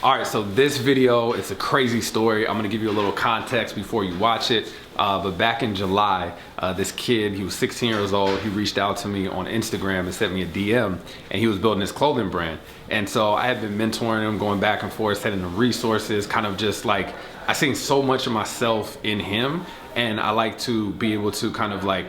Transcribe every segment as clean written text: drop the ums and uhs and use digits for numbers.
All right, so this video, it's a crazy story. I'm gonna give you a little context before you watch it. But back in July, this kid, he was 16 years old. He reached out to me on Instagram and sent me a DM, and he was building his clothing brand. And so I had been mentoring him, going back and forth, sending him resources, kind of just like, I seen so much of myself in him, and I like to be able to kind of like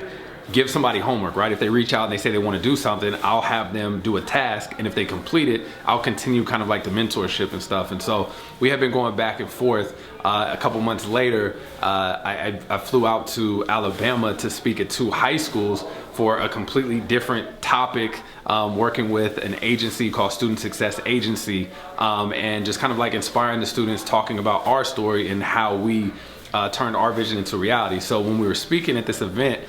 give somebody homework, right? If they reach out and they say they want to do something, I'll have them do a task, and if they complete it, I'll continue kind of like the mentorship and stuff. And so we have been going back and forth. A couple months later, I flew out to Alabama to speak at 2 high schools for a completely different topic, working with an agency called Student Success Agency, and just kind of like inspiring the students, talking about our story and how we turned our vision into reality. So when we were speaking at this event,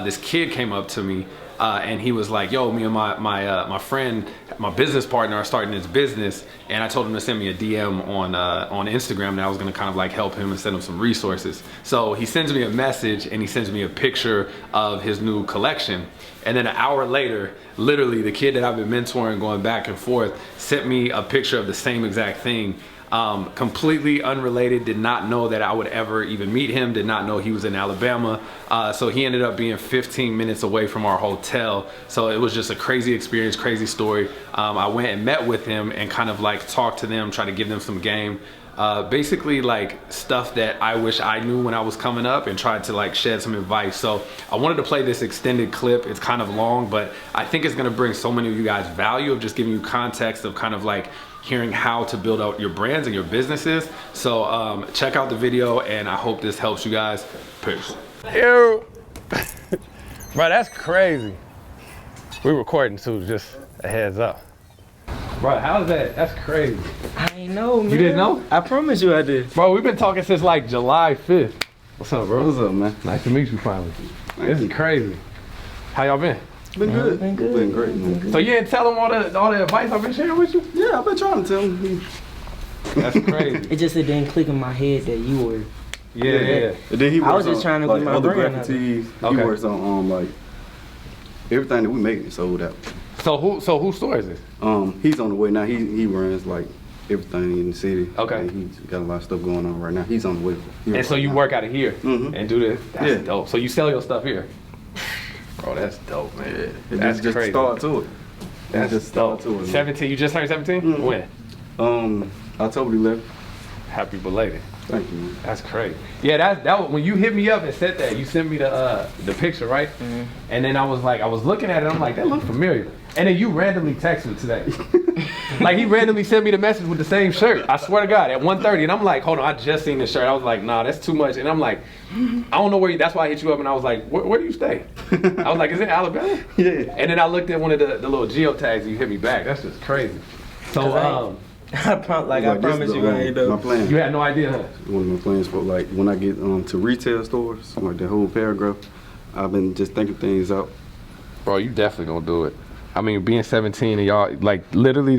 this kid came up to me and he was like, yo, me and my friend, my business partner are starting this business, and I told him to send me a DM on Instagram, and I was gonna kind of like help him and send him some resources. So he sends me a message and he sends me a picture of his new collection. And then an hour later, literally the kid that I've been mentoring, going back and forth, sent me a picture of the same exact thing. Completely unrelated, did not know that I would ever even meet him, did not know he was in Alabama. So he ended up being 15 minutes away from our hotel. So it was just a crazy experience, crazy story. I went and met with him and kind of like talked to them, tried to give them some game. Basically like stuff that I wish I knew when I was coming up, and tried to like shed some advice. So I wanted to play this extended clip. It's kind of long, but I think it's gonna bring so many of you guys value of just giving you context of kind of like hearing how to build out your brands and your businesses. So check out the video, and I hope this helps you guys. Peace. Ew. Bro, that's crazy. We're recording too, just a heads up. Bro, how's that? That's crazy. I ain't know, man. You didn't know? I promise you I did. Bro, we've been talking since like July 5th. What's up, bro? What's up, man? Nice to meet you finally. This is crazy. How y'all been? Been good. Been good. Been great, man. So you didn't tell them all the advice I've been sharing with you? Yeah, I've been trying to tell him. That's crazy. It just didn't click in my head that you were. Yeah. And then he I was works just trying to on, get like, my other brand graphic out tees. Okay. He works on like everything that we make is sold out. So whose store is this? He's on the way now. He runs like everything in the city. Okay. And he's got a lot of stuff going on right now. He's on the way. And so you work out of here and do this? That's Yeah. dope. So you sell your stuff here? Bro, that's dope, man. Yeah. That's just crazy. start to it. That's just start to it. Man. 17, you just turned 17? When? October 11th. Happy belated. Thank you, man. That's crazy. Yeah, that when you hit me up and said that, you sent me the picture, right? And then I was looking at it, I'm like, that looked familiar. And then you randomly texted me today. Like, he randomly sent me the message with the same shirt. I swear to God, at 1:30, and I'm like, hold on, I just seen this shirt. I was like, nah, that's too much. And I'm like, I don't know where that's why I hit you up, and I was like, where do you stay? I was like, is it Alabama? Yeah. And then I looked at one of the little geotags and you hit me back. That's just crazy. So I promise you I ain't my know. plan. you had no idea, huh? One of my plans for like when I get to retail stores, like the whole paragraph, I've been just thinking things out. Bro, you definitely gonna do it. I mean, being 17 and y'all, like, literally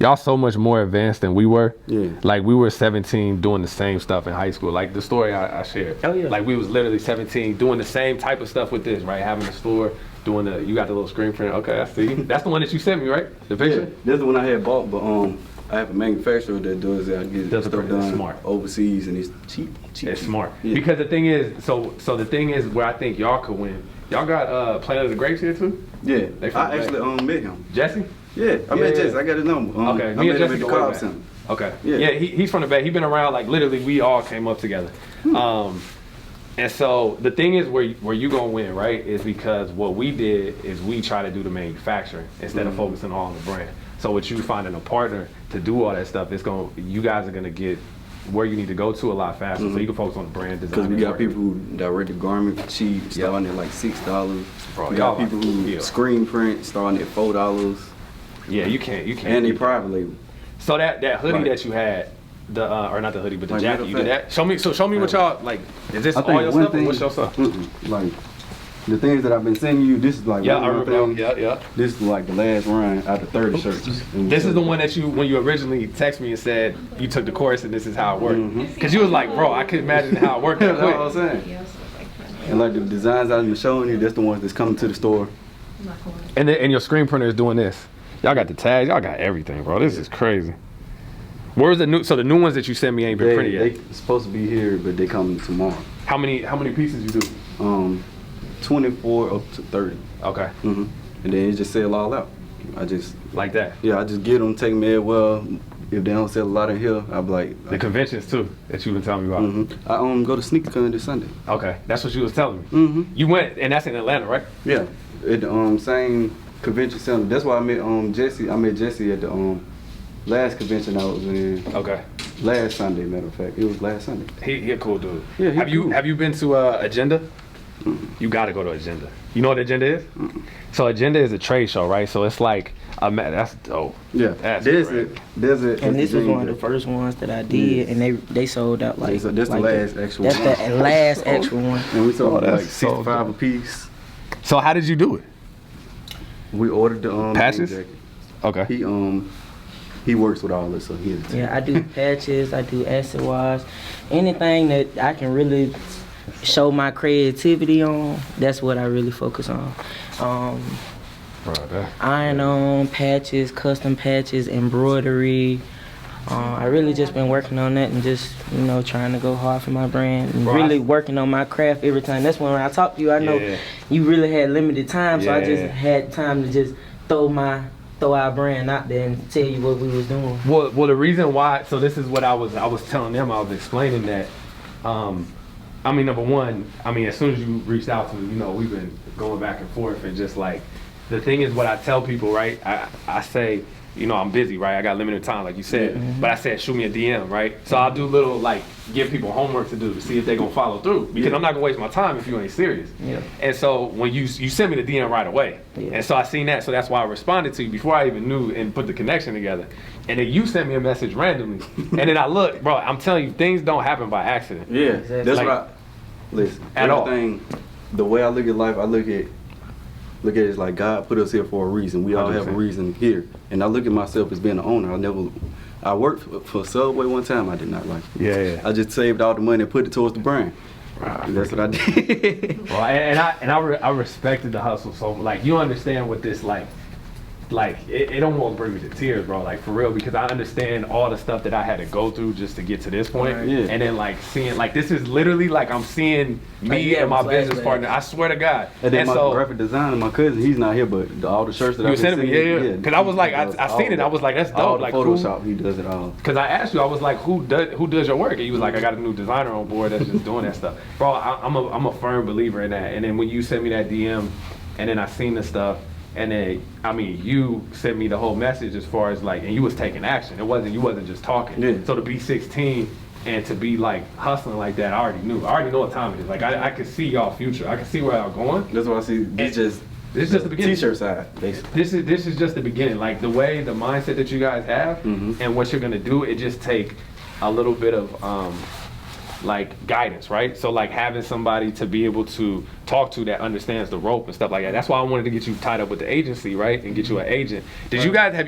y'all so much more advanced than we were. Yeah. Like, we were 17 doing the same stuff in high school. Like, the story I shared. Oh, yeah. Like, we was literally 17 doing the same type of stuff with this, right? Having a store, doing you got the little screen print. Okay, I see. That's the one that you sent me, right? The picture? Yeah, that's the one I had bought, but I have a manufacturer that does it. I get Does stuff it done smart. overseas, and it's cheap. It's smart. Yeah. Because the thing is, so the thing is where I think y'all could win. Y'all got Planet of the Grapes here too? Yeah, They from I actually met him. Jesse? Yeah, I met Yeah. Jesse. I got his number. Okay, I me and met him Jesse at the go way Cobb back. Center. Okay. Yeah. Yeah, he's from the Bay. He's been around, like, literally we all came up together. And so the thing is where you gonna win, right, is because what we did is we try to do the manufacturing instead of focusing all on the brand. So with you finding a partner to do all that stuff, you guys are gonna get where you need to go to a lot faster, so you can focus on the brand design. Because we got people who direct the garment for cheap, starting at like $6. Bro, We got y'all people who kill. screen print, starting at $4. Yeah, you can't. And they private label. So that hoodie Right. that you had, or not the hoodie, but the Like, jacket, matter you of did fact- that. Show me what y'all, like, is this I all think your one stuff or thing, what's your stuff? like the things that I've been sending you, this is like Yeah, one of my things. yeah. This is like the last run out of 30 shirts. This is the one that when you originally texted me and said you took the course and this is how it worked. Because you was like, bro, I couldn't imagine how it worked that That's what I'm quick. saying. And like the designs I've been showing you, that's the ones that's coming to the store. And your screen printer is doing this. Y'all got the tags, y'all got everything, bro. This is crazy. Where's the new? So the new ones that you sent me ain't been printed yet. They supposed to be here, but they coming tomorrow. How many pieces you do? 24 up to 30. Okay. And then it just sell all out. I just like that. Yeah, I just get them, take them there. Well, if they don't sell a lot in here, I'll be like the conventions too that you've been telling me about. I go to SneakerCon this Sunday. Okay, that's what you was telling me. You went, and that's in Atlanta, right? Yeah, at the same convention center. That's why I met Jesse. I met Jesse at the last convention I was in. Okay. Last Sunday, matter of fact, it was last Sunday. He a cool dude. Yeah, have you been to Agenda? You got to go to Agenda. You know what Agenda is? So Agenda is a trade show, right? So it's like that's dope. Yeah, that's and this was one of the first ones that I did, and they sold out like. So that's like the last actual. That's one. the last actual one. And we sold like so 65 a piece. So how did you do it? We ordered the patches. Okay. He works with all this, so I do patches. I do acid wash, anything that I can really show my creativity on. That's what I really focus on. Iron on patches, custom patches, embroidery. I really just been working on that and just trying to go hard for my brand and really working on my craft every time. That's when I talk to you, I know you really had limited time, so I just had time to just throw our brand out there and tell you what we was doing. Well, the reason why. So this is what I was telling them. I was explaining that. I mean, number one, as soon as you reached out to me, we've been going back and forth, and just like the thing is, what I tell people, right? I say, I'm busy, right? I got limited time, like you said. But I said, shoot me a DM, right? So I'll do little, like, give people homework to do to see if they're gonna follow through. Because I'm not gonna waste my time if you ain't serious. And so when you sent me the DM right away. And so I seen that, so that's why I responded to you before I even knew and put the connection together. And then you sent me a message randomly. And then I look, bro, I'm telling you, things don't happen by accident. Yeah, that's right. Listen, everything, the way I look at life, I look at it as like God put us here for a reason. We all have a reason here. And I look at myself as being an owner. I worked for Subway one time. I did not like it. I just saved all the money and put it towards the brand. That's what I did. Well, I respected the hustle. So like, you understand what this it almost brings me to tears, bro, like for real, because I understand all the stuff that I had to go through just to get to this point. And then like seeing, like, this is literally like I'm seeing me and my business partner, I swear to God. And then my graphic designer, my cousin, he's not here, but all the shirts that I've been seeing, because I was like, I seen it, I was like, that's dope. Like Photoshop, he does it all. Because I asked you, I was like, who does your work? And he was like, I got a new designer on board that's just doing that stuff. Bro, I'm a firm believer in that. And then when you sent me that DM, and then I seen the stuff, and then, you sent me the whole message as far as like, and you was taking action. You wasn't just talking. So to be 16 and to be like hustling like that, I already knew. I already know what time it is. Like I could see y'all future. I can see where y'all going. That's what I see. This is just the beginning. T-shirt side, basically. This is just the beginning. Like the mindset that you guys have and what you're gonna do, it just take a little bit of like guidance, right? So like having somebody to be able to talk to that understands the rope and stuff like that. That's why I wanted to get you tied up with the agency, right? And get you an agent. Did you guys have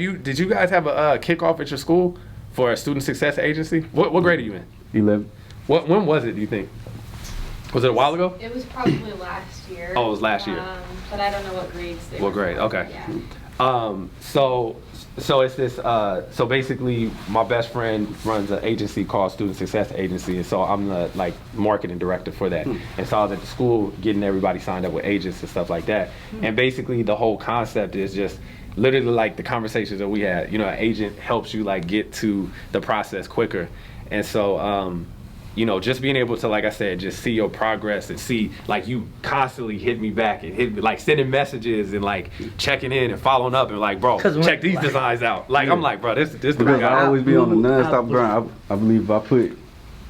a kickoff at your school for a student success agency? What grade are you in? 11. When was it, do you think? Was it a while ago? It was probably last year. Oh, it was last year. But I don't know what grades they were. What grade? Okay. Yeah. So it's this, so basically my best friend runs an agency called Student Success Agency, and so I'm the like marketing director for that. And so I was at the school getting everybody signed up with agents and stuff like that. And basically the whole concept is just literally like the conversations that we had, an agent helps you like get to the process quicker. And so, just being able to, like I said, just see your progress and see, like, you constantly hit me back and hit me, like, sending messages and, like, checking in and following up and, like, bro, check these designs out. Like, I'm like, bro, this the because guy. I always be on the non-stop grind. I believe if I put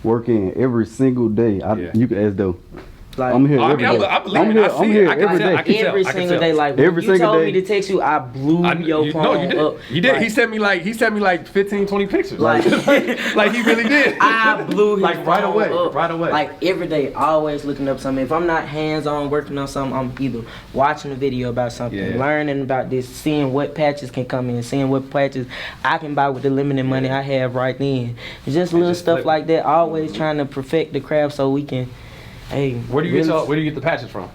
work in every single day, you can ask though. Like, I'm here every day. I'm here every day. Every single day. Like, when you told me to text you, I blew your phone No, you did. up. You did. Like, he sent me like 15, 20 pictures. Like, like he really did. I blew his like right phone away. up. Right away. Like every day, always looking up something. If I'm not hands-on working on something, I'm either watching a video about something, learning about this, seeing what patches can come in, seeing what patches I can buy with the limited money I have right then. It's just little stuff like that. Always trying to perfect the craft so we can. Hey, where do you get the patches from?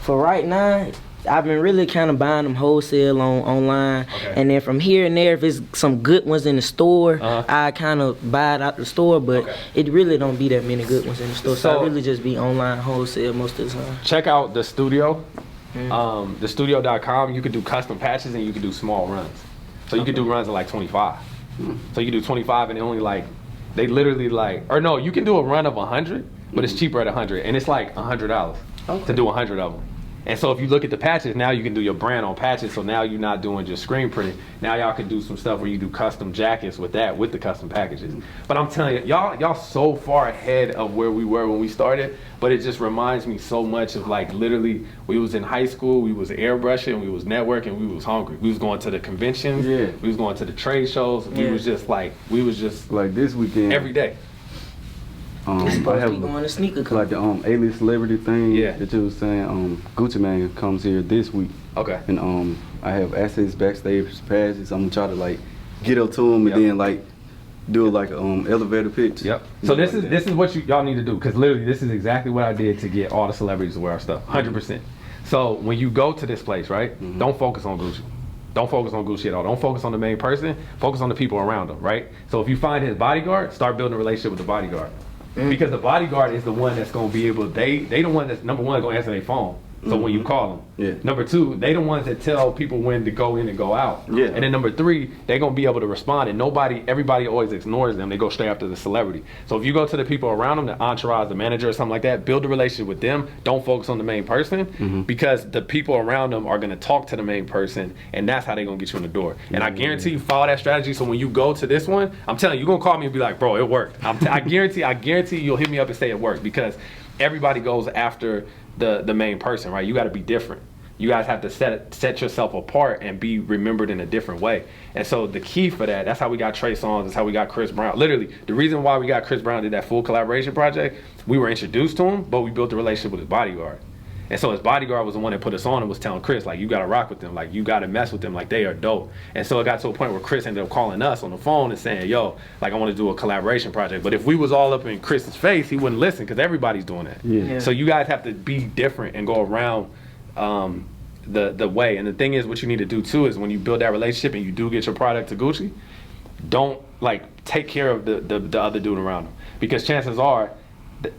For right now, I've been really kind of buying them wholesale online, and then from here and there, if it's some good ones in the store, I kind of buy it out the store. But it really don't be that many good ones in the store, so I really just be online wholesale most of the time. Check out the studio, thestudio.com. You can do custom patches and you can do small runs. So you can do runs of like 25. So you can do 25 and they literally or no, you can do a run of 100, but it's cheaper at 100, and it's like $100 to do 100 of them. And so if you look at the patches, now you can do your brand on patches. So now you're not doing just screen printing. Now y'all can do some stuff where you do custom jackets with the custom packages. But I'm telling you, y'all so far ahead of where we were when we started. But it just reminds me so much of literally, we was in high school, we was airbrushing, we was networking, we was hungry. We was going to the conventions, we was going to the trade shows. We was just like this weekend every day. It's supposed to be going to sneaker like the A-list celebrity thing that you was saying. Gucci Mane comes here this week. Okay. And I have access backstage passes. I'm gonna try to get up to him and then do elevator pitch. Yep. So this is what y'all need to do, because literally this is exactly what I did to get all the celebrities to wear our stuff. 100%. So when you go to this place, right? Don't focus on Gucci. Don't focus on Gucci at all. Don't focus on the main person. Focus on the people around him, right? So if you find his bodyguard, start building a relationship with the bodyguard. Because the bodyguard is the one that's gonna be able. They the one that's number one gonna answer their phone. So when you call them, number two, they the ones that tell people when to go in and go out. And then number three, they gonna be able to respond. And everybody always ignores them. They go straight after the celebrity. So if you go to the people around them, the entourage, the manager, or something like that, build a relationship with them. Don't focus on the main person, because the people around them are gonna talk to the main person, and that's how they gonna get you in the door. And I guarantee you follow that strategy. So when you go to this one, I'm telling you, you're gonna call me and be like, bro, it worked. I guarantee you'll hit me up and say it worked, because everybody goes after the main person, right? You got to be different. You guys have to set yourself apart and be remembered in a different way. And so the key for that's how we got Trey Songz, that's how we got Chris Brown. Literally, the reason why we got Chris Brown did that full collaboration project, we were introduced to him, but we built a relationship with his bodyguard. And so his bodyguard was the one that put us on and was telling Chris, you got to rock with them, you got to mess with them, they are dope. And so it got to a point where Chris ended up calling us on the phone and saying, yo, I want to do a collaboration project. But if we was all up in Chris's face, he wouldn't listen, because everybody's doing that. So you guys have to be different and go around the way. And the thing is, what you need to do too is when you build that relationship and you do get your product to Gucci, don't take care of the other dude around them, because chances are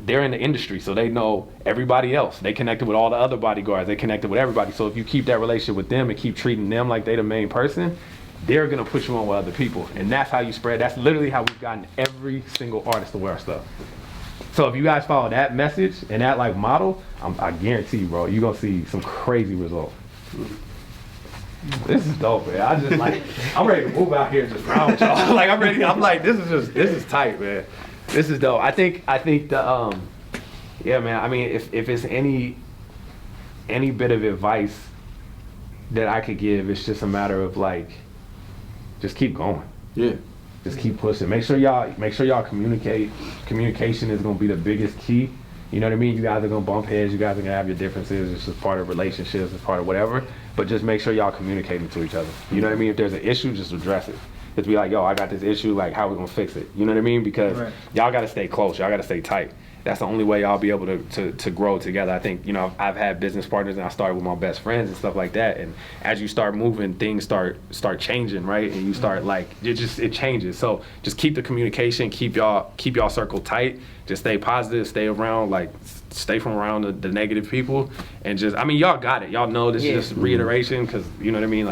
they're in the industry, so they know everybody else. They connected with all the other bodyguards. They connected with everybody. So if you keep that relationship with them and keep treating them like they the main person, they're gonna put you on with other people, and that's how you spread. That's literally how we've gotten every single artist to wear our stuff. So if you guys follow that message and that model, I guarantee you, bro, you're gonna see some crazy results. This is dope, man. I just I'm ready to move out here and just round with y'all. I'm ready. I'm this is tight, man. This is dope. I think the yeah, man. I mean, if it's any bit of advice that I could give, it's just a matter of just keep going. Yeah. Just keep pushing. Make sure y'all communicate. Communication is gonna be the biggest key. You know what I mean? You guys are gonna bump heads. You guys are gonna have your differences. It's just part of relationships. It's part of whatever. But just make sure y'all communicating to each other. You know what I mean? If there's an issue, just address it. Just be like, yo, I got this issue, how we gonna fix it? You know what I mean? Because y'all gotta stay close, y'all gotta stay tight. That's the only way y'all be able to grow together. I think, I've had business partners and I started with my best friends and stuff like that. And as you start moving, things start changing, right? And you start it changes. So just keep the communication, keep y'all circle tight. Just stay positive, stay around, stay from around the negative people. And just, y'all got it. Y'all know this is just reiteration, because, you know what I mean?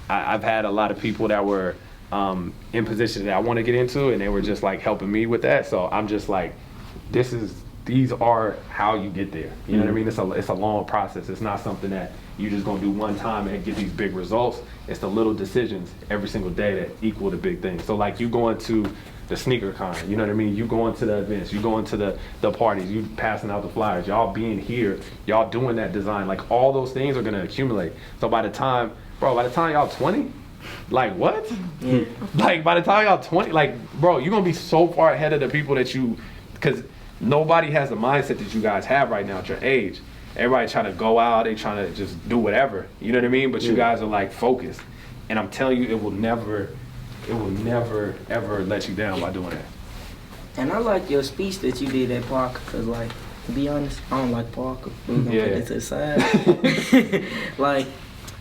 I've had a lot of people that were in positions that I want to get into, and they were just helping me with that. So I'm just these are how you get there. You know what I mean? It's a long process. It's not something that you just gonna do one time and get these big results. It's the little decisions every single day that equal the big things. So you going to the sneaker con, you know what I mean? You going to the events, you going to the parties, you passing out the flyers, y'all being here, y'all doing that design, all those things are gonna accumulate. So by the time y'all 20, what? Yeah. By the time y'all 20, bro, you're gonna be so far ahead of the people because nobody has the mindset that you guys have right now at your age. Everybody trying to go out, they trying to just do whatever, you know what I mean? But you guys are focused. And I'm telling you, it will never ever let you down by doing that. And I like your speech that you did at Park, because to be honest, I don't like Parker. We're gonna Yeah. put it to the side. Like,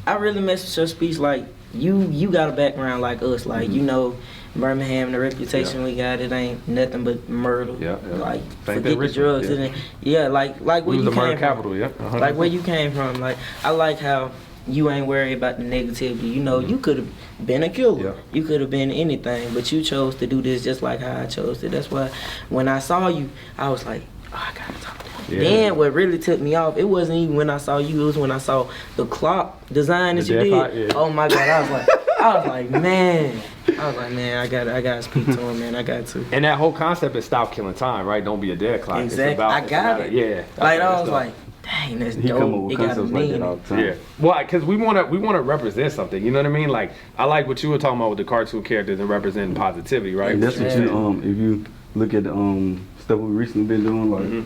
I really mess with your speech. Like, you got a background like us. Like, you know, Birmingham, the reputation we got, it ain't nothing but murder. Yeah, yeah. Like, Same thing forget the Richmond, drugs. yeah. It ain't, yeah, like where We was you the murder came from. capital, yeah. Like, where you came from. Like, I like how you ain't worried about the negativity. You know, you could have been a killer. Yeah. You could have been anything, but you chose to do this just like how I chose to. That's why when I saw you, I was like, oh, I gotta talk to him. Yeah. Then what really took me off, it wasn't even when I saw you, it was when I saw the clock design that The you dead did. clock, yeah. Oh my God, I was like, man, I gotta speak to him, man. I got to. And that whole concept is stop killing time, right? Don't be a dead clock. It's Exactly. about- I it's got about it. Yeah. Like, I That's was dope. like, dang, that's He come up dope. with It got a concepts like that meaning. all the time. Yeah, well, because we wanna represent something. You know what I mean? Like, I like what you were talking about with the cartoon characters and representing positivity, right? And that's what Yeah. you if you look at the stuff we recently been doing, like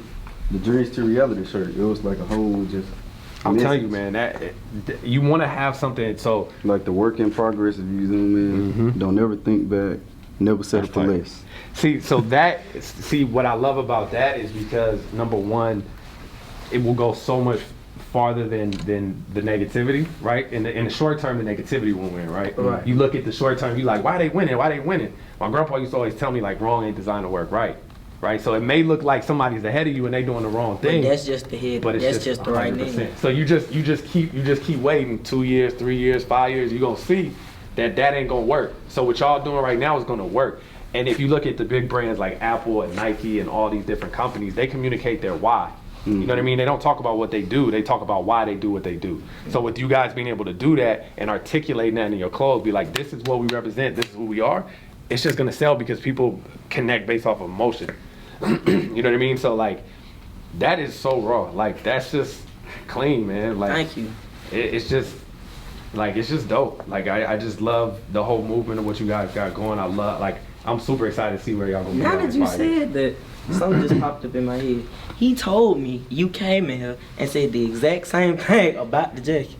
the Dreams to Reality shirt, it was like a whole just. I'm message. telling you, man, that you want to have something. So Like the work in progress, if you zoom in, don't ever think back, never settle That's for tight. less. see what I love about that is because number one, it will go so much farther than the negativity, right? In the short term, the negativity won't win, right? Right. You look at the short term, you like, why they winning? Why they winning? My grandpa used to always tell me like, wrong ain't designed to work right, right? So it may look like somebody's ahead of you and they doing the wrong But thing. that's just the head. But it's That's just the right 100%. name. So you just keep waiting 2 years, 3 years, 5 years. You're gonna see that ain't gonna work. So what y'all doing right now is gonna work. And if you look at the big brands like Apple and Nike and all these different companies, they communicate their why. You know what I mean? They don't talk about what they do. They talk about why they do what they do. So with you guys being able to do that and articulating that in your clothes, be like, this is what we represent. This is who we are. It's just gonna sell because people connect based off of emotion. You know what I mean? So like, that is so raw. Like that's just clean, man. Like Thank you. it's just like it's just dope. Like I just love the whole movement of what you guys got going. I love like I'm super excited to see where y'all gonna be. Now in that you 5 years. said that, something just popped up in my head. He told me you came in here and said the exact same thing about the jacket.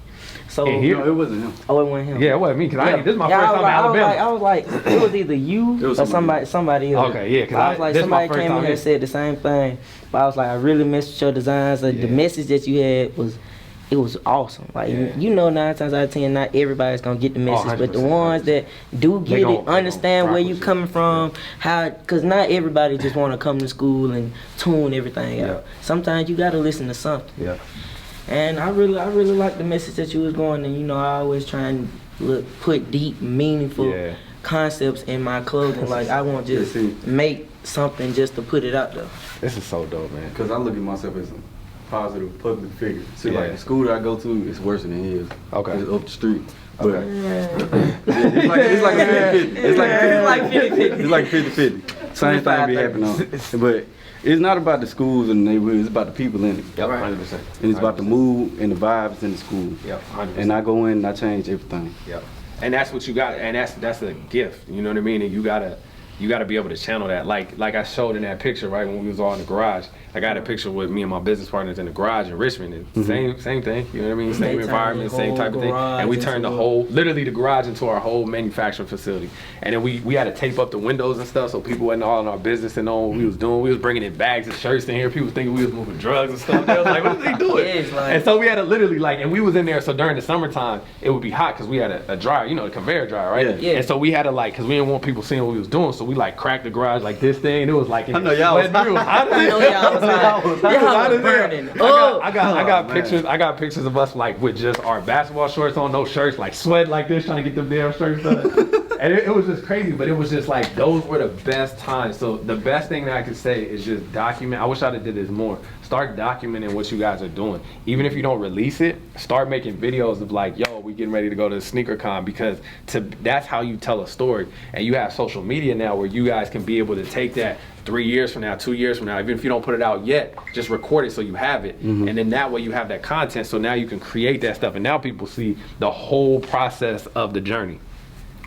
So, And here- No, it wasn't him. oh, it wasn't him. Yeah, it wasn't me because I ain't. This is my first time in I Alabama. was like, it was either you It was or somebody somebody else. Okay, yeah, 'cause I was like, this is my somebody first came time in here here. and said the same thing. But I was like, I really messed with your designs. Like, the Yeah. message that you had it was awesome. Like, Yeah. you know, 9 times out of 10, not everybody's gonna get the message, but the 100%, ones that do They get gon- it, they understand gon' where rock you with you. coming from, how, cause not everybody just wanna come to school and tune everything out. Yeah. Sometimes you gotta listen to something. Yeah. And I really like the message that you was going, and you know, I always try and put deep, meaningful Yeah. concepts in my clothing. Like, I won't just Yeah, see. make something just to put it out there. This is so dope, man. Because I look at myself as a positive public figure. See, Yeah. like the school that I go to is worse than his. Okay. It's up the street. But Okay. it's like a 50-50. It's like It's like 50-50. It's like 50-50. Same thing be happening on. But it's not about the schools and the neighborhoods. It's about the people in it. Yep, Right. 100%. And it's about the mood and the vibes in the school. Yep, 100%. And I go in and I change everything. Yep. And that's what you got, and that's a gift. You know what I mean? And you gotta be able to channel that. Like I showed in that picture, right, when we was all in the garage. I got a picture with me and my business partners in the garage in Richmond. It's same thing. You know what I mean? They Same turned environment, the same whole type of thing. garage And we turned the into whole, literally the garage into our whole manufacturing facility. And then we had to tape up the windows and stuff so people wasn't all in our business and know what we was doing. We was bringing in bags of shirts in here. People was thinking we was moving drugs and stuff. They was like, what are they doing? Yeah, it's like- And so we had to literally and we was in there. So during the summertime, it would be hot because we had a dryer, you know, the conveyor dryer, right? Yeah. Yeah. And so we had to because we didn't want people seeing what we was doing. So we cracked the garage like this thing. And it was like, I know y'all was hot. It was hot as I know y'all was hot. hell. Y'all Hot was as hell. burning. I got man. pictures. I got pictures of us with just our basketball shorts on, no shirts, sweat like this, trying to get them damn shirts done. And it was just crazy, but it was just those were the best times. So the best thing that I could say is just document. I wish I'd have did this more. Start documenting what you guys are doing. Even if you don't release it, start making videos of yo, we getting ready to go to sneaker con, because that's how you tell a story. And you have social media now where you guys can be able to take that 3 years from now, 2 years from now, even if you don't put it out yet, just record it so you have it. And then that way you have that content, so now you can create that stuff, and now people see the whole process of the journey.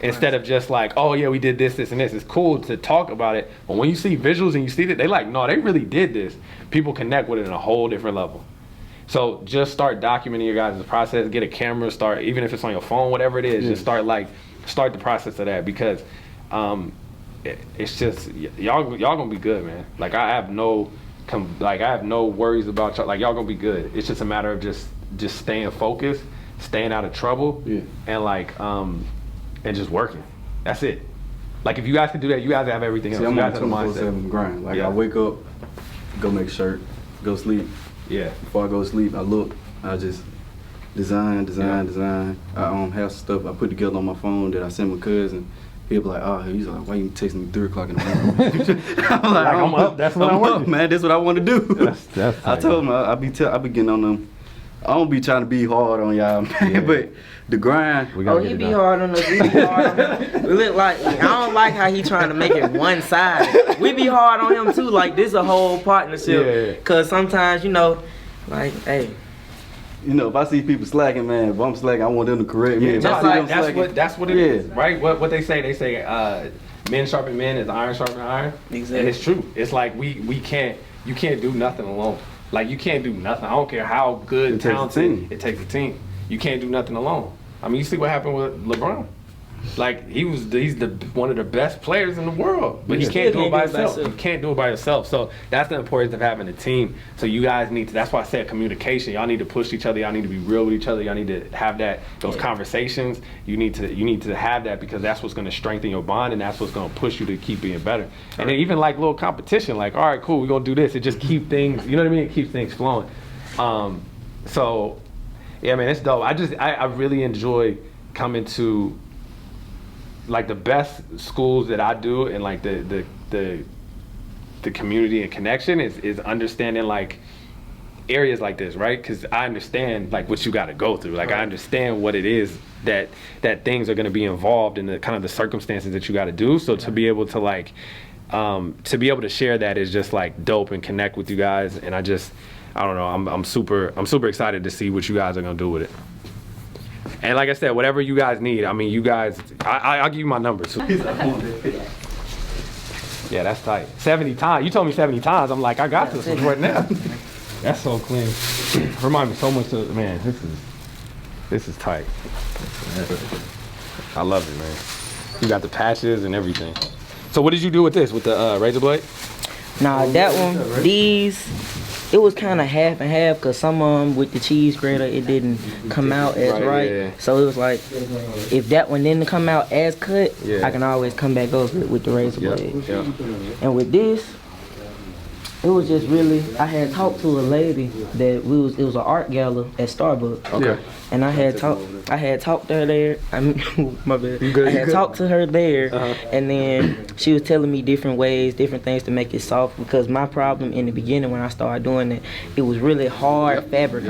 Instead of just oh yeah, we did this, and this. It's cool to talk about it, but when you see visuals and you see that, they no, they really did this. People connect with it in a whole different level. So just start documenting your guys' process. Get a camera, start, even if it's on your phone, whatever it is, just start the process of that, because it's just y'all gonna be good, man. I have no like I have no worries about y'all. Like y'all gonna be good. It's just a matter of just staying focused, staying out of trouble, and like and just working. That's it. Like if you guys can do that, you guys have everything else. See, I'm you on guys have the mindset. 24/7 grind. Like I wake up, go make a shirt, go sleep. Yeah. Before I go to sleep, I look, I just design. I have stuff I put together on my phone that I send my cousin. He'll be like, oh, he's like, why you texting me 3 o'clock in the morning? I'm like, I'm up. That's what I'm up, man. That's what I want to do. That's I told him I be getting on them. I don't be trying to be hard on y'all, man, but the grind. Oh, he be hard on us. We be hard on him. We look like, I don't like how he trying to make it one side. We be hard on him too. Like this a whole partnership. Cause sometimes, you know, like, hey. You know, if I see people slacking, man, if I'm slacking, I want them to correct me. That's what it is, right? What they say, men sharpen men as iron sharpen iron. Exactly. And it's true. It's like you can't do nothing alone. Like you can't do nothing. I don't care how good, talented. It takes a team. You can't do nothing alone. I mean, you see what happened with LeBron. Like he's one of the best players in the world, but he can't do it by himself. You can't do it by yourself. So that's the importance of having a team. So you guys need to. That's why I said communication. Y'all need to push each other. Y'all need to be real with each other. Y'all need to have those conversations. You need to have that because that's what's going to strengthen your bond and that's what's going to push you to keep being better. And then even like little competition, like all right, cool, we're gonna do this. It just keep things. You know what I mean? It keeps things flowing. So yeah, man, it's dope. I really enjoy coming to like the best schools that I do and like the community and connection is understanding like areas like this, right? Because I understand like what you got to go through. Like I understand what it is that things are going to be involved in the kind of the circumstances that you got to do. So to be able to like to be able to share that is just like dope and connect with you guys. And I don't know. I'm super excited to see what you guys are going to do with it. And like I said, whatever you guys need, I mean, you guys, I'll give you my number too. Yeah, that's tight. 70 times. You told me 70 times. I'm like, I got this one right now. That's so clean. Remind me so much of, man, this is tight. I love it, man. You got the patches and everything. So what did you do with this, with the razor blade? Nah, that one, it was kind of half and half because some of them with the cheese grater, it didn't come out as right. Yeah. So it was like, if that one didn't come out as cut, I can always come back over it with the razor blade. Yeah. And with this, it was just really, I had talked to a lady that it was an art gala at Starbucks. Okay. And I had talked to her there. My bad. I had talked to her there, and then she was telling me different ways, different things to make it soft. Because my problem in the beginning when I started doing it was really hard fabric.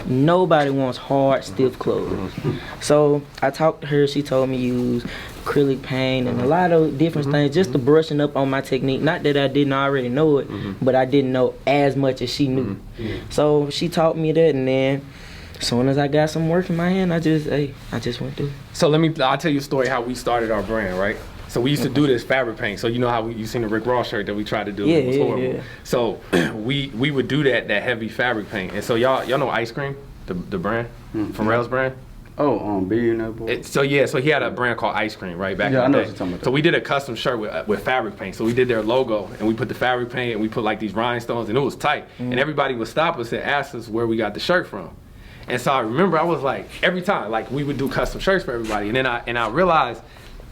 Nobody wants hard, stiff clothes. So I talked to her. She told me use acrylic paint and a lot of different things just to brushing up on my technique. Not that I didn't already know it, but I didn't know as much as she knew. So she taught me that, and then as soon as I got some work in my hand, I just went through. So I'll tell you a story how we started our brand, right? So we used to do this fabric paint. So you know how you seen the Rick Ross shirt that we tried to do? It was horrible. Yeah. So we would do that heavy fabric paint. And so y'all know Ice Cream, the brand, Pharrell's brand? Oh, Billionaire Boy. So he had a brand called Ice Cream, right, back in the day. I know what you're talking about. So we did a custom shirt with fabric paint. So we did their logo, and we put the fabric paint, and we put like these rhinestones, and it was tight. And everybody would stop us and ask us where we got the shirt from. And so I remember I was like, every time, like we would do custom shirts for everybody. And then I realized,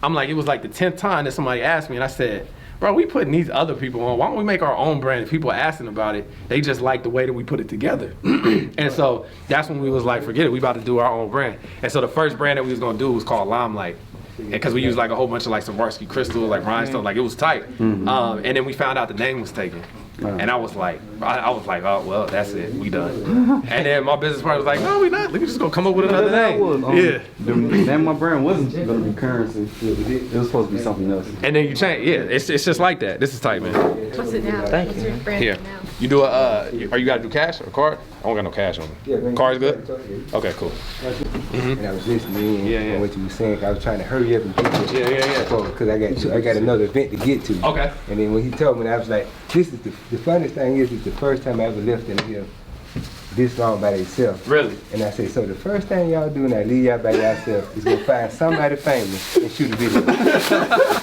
I'm like, it was like the 10th time that somebody asked me, and I said, bro, we putting these other people on. Why don't we make our own brand? If people are asking about it, they just like the way that we put it together. And so that's when we was like, forget it, we about to do our own brand. And so the first brand that we was gonna do was called Limelight. Because we used like a whole bunch of like Swarovski crystals, like rhinestones, like it was tight. And then we found out the name was taken. And I was like, oh, well, that's it, we done. And then my business partner was like, no, we not. We just gonna come up with another name. The name of my brand wasn't gonna be Currency. It was supposed to be something else. And then you change, it's just like that. This is tight, man. What's it now? Thank you. Your brand Here, now? you do or you gotta do cash or card? I don't got no cash on me. Yeah, Card's good? Okay, cool. And I was listening and what you were saying. I was trying to hurry up and get this. Yeah. Because I got another event to get to. Okay. And then when he told me, I was like, this is the funniest thing is it's the first time I ever left in here this long by themselves. Really? And I said, so the first thing y'all do when I leave y'all by yourself is go find somebody famous and shoot a video.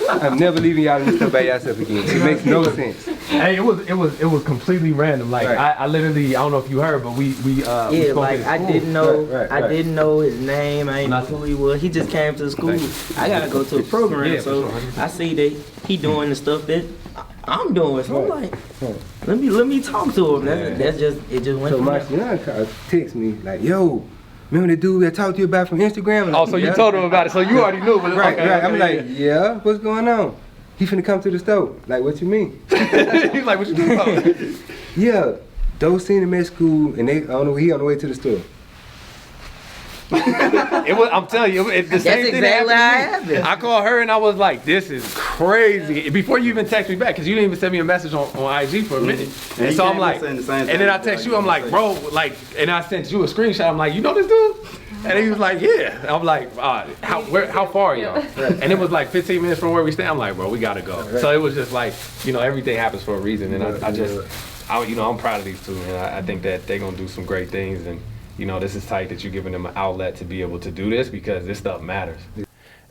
I'm never leaving y'all in this stuff by yourself again. It makes no sense. Hey, it was completely random. Like Right. I literally, I don't know if you heard, but we Yeah, spoke like in I school. didn't know, Right. I didn't know his name. I didn't know who he was. He just came to the school. I gotta go to a program, Yeah, for so sure. I see that he doing the stuff that I'm doing. So I'm like, let me talk to him. That's just it. Just went So from my there. young text me like, yo, remember the dude I talked to you about from Instagram? I'm Oh, like, so you "Yeah." told him about it, so you already knew. But Right, okay, right. I'm okay, like, yeah, what's going on? He finna come to the store. Like, what you mean? yeah. He's like, what you doing? About? Yeah, those seen him at school, and he on the way to the store. It was. I'm telling you, the same thing that exactly how it happened to me. happened. I called her and I was like, "This is crazy." Before you even text me back, because you didn't even send me a message on IG for a minute. And he so I'm came like, saying the same and thing. then I text you. I'm like, bro, like, and I sent you a screenshot. I'm like, you know this dude? And he was like, yeah. I'm like, how far are y'all? And it was like 15 minutes from where we stand. I'm like, bro, we gotta go. So it was just like, you know, everything happens for a reason. And I'm proud of these two, and I think that they're gonna do some great things. And you know, this is tight that you're giving them an outlet to be able to do this, because this stuff matters.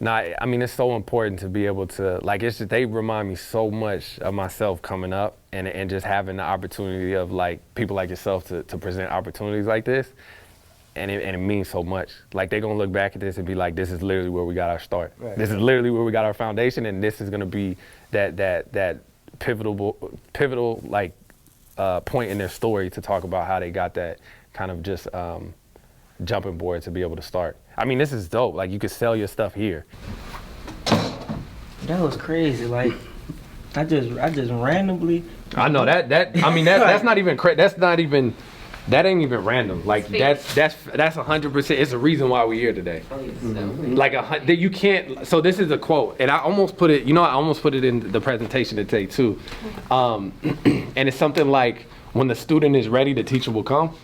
Nah, I mean, it's so important to be able to, like, they remind me so much of myself coming up, and just having the opportunity of, like, people like yourself to present opportunities like this. And it means so much. Like, they're gonna look back at this and be like, this is literally where we got our start. Right. This is literally where we got our foundation, and this is gonna be that pivotal like point in their story to talk about how they got that kind of just jumping board to be able to start. I mean, this is dope. Like, you could sell your stuff here. That was crazy. Like I just randomly. I know that. I mean, that's not even that ain't even random. Like, that's 100%. It's a reason why we're here today. Like you can't. So this is a quote, and I almost put it. You know, I almost put it in the presentation today too. And it's something like, when the student is ready, the teacher will come.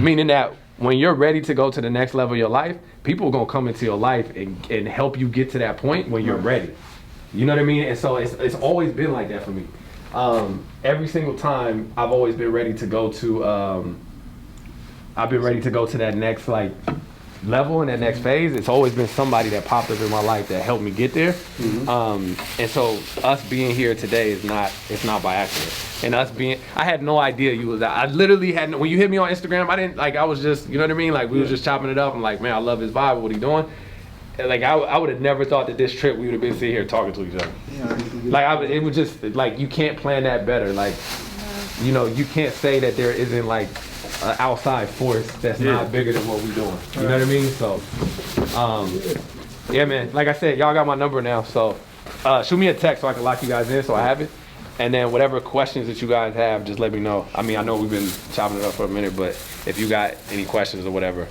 Meaning that when you're ready to go to the next level of your life, people are gonna come into your life and help you get to that point when you're ready. You know what I mean? And so it's always been like that for me. Every single time I've always been ready to go to that next like level and that next phase. It's always been somebody that popped up in my life that helped me get there. And so us being here today it's not by accident. And I had no idea you was out. I literally had, when you hit me on Instagram, I was just, you know what I mean? Like, we was just chopping it up. I'm like, man, I love his vibe, what he doing. And like, I would have never thought that this trip we would have been sitting here talking to each other. Like, it was just, like, you can't plan that better. Like, you know, you can't say that there isn't like an outside force that's not bigger than what we're doing. You know what I mean? So, yeah, man, like I said, y'all got my number now. So shoot me a text so I can lock you guys in so I have it. And then whatever questions that you guys have, just let me know. I mean, I know we've been chopping it up for a minute, but if you got any questions or whatever,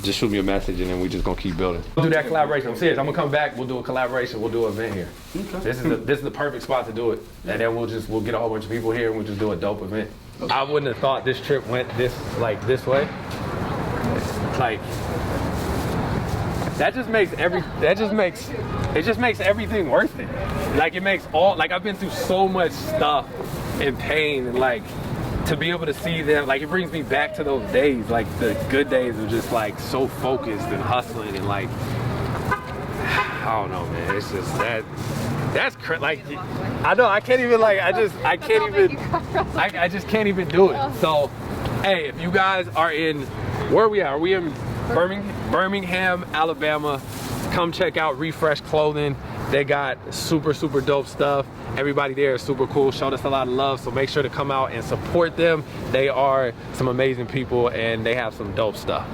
just shoot me a message, and then we just gonna keep building. We'll do that collaboration. I'm serious. I'm gonna come back. We'll do a collaboration. We'll do an event here. Okay. This is the perfect spot to do it. And then we'll get a whole bunch of people here, and we'll just do a dope event. Okay. I wouldn't have thought this trip went this way. It's like, it just makes everything worth it. Like, it makes I've been through so much stuff and pain, and like, to be able to see them, like, it brings me back to those days, like the good days of just like so focused and hustling, and like, I don't know, man. It's just that's like, I know I can't even like, I just can't even do it. So, hey, if you guys are in, where are we at? Are we in Birmingham, Alabama? Come check out Refresh Clothing. They got super dope stuff. Everybody there is super cool, showed us a lot of love, so make sure to come out and support them. They are some amazing people, and they have some dope stuff.